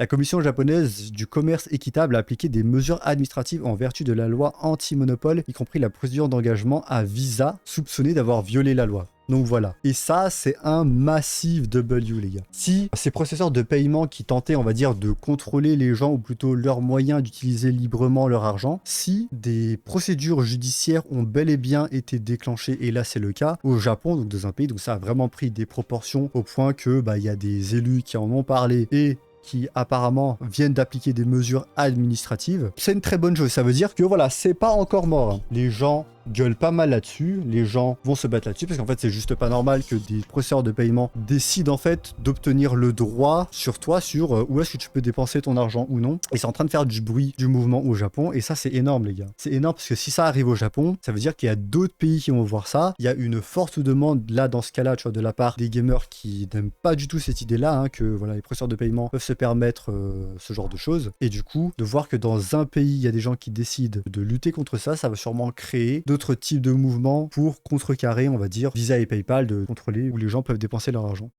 La commission japonaise du commerce équitable a appliqué des mesures administratives en vertu de la loi anti-monopole, y compris la procédure d'engagement à Visa, soupçonnée d'avoir violé la loi. Donc voilà. Et ça, c'est un massif W, les gars. Si ces processeurs de paiement qui tentaient, on va dire, de contrôler les gens, ou plutôt leurs moyens d'utiliser librement leur argent, si des procédures judiciaires ont bel et bien été déclenchées, et là c'est le cas, au Japon, donc dans un pays, donc ça a vraiment pris des proportions au point que, il y a des élus qui en ont parlé et qui apparemment viennent d'appliquer des mesures administratives, c'est une très bonne chose. Ça veut dire que voilà, c'est pas encore mort, hein. Les gens gueulent pas mal là-dessus, les gens vont se battre là-dessus, parce qu'en fait c'est juste pas normal que des processeurs de paiement décident en fait d'obtenir le droit sur toi, sur où est-ce que tu peux dépenser ton argent ou non, et c'est en train de faire du bruit, du mouvement au Japon, et ça c'est énorme les gars. C'est énorme parce que si ça arrive au Japon, ça veut dire qu'il y a d'autres pays qui vont voir ça, il y a une forte demande là dans ce cas-là, tu vois, de la part des gamers qui n'aiment pas du tout cette idée-là, hein, que voilà, les processeurs de paiement peuvent se permettre ce genre de choses, et du coup, de voir que dans un pays, il y a des gens qui décident de lutter contre ça, ça va sûrement créer d'autres types de mouvements pour contrecarrer, on va dire, Visa et PayPal, de contrôler où les gens peuvent dépenser leur argent.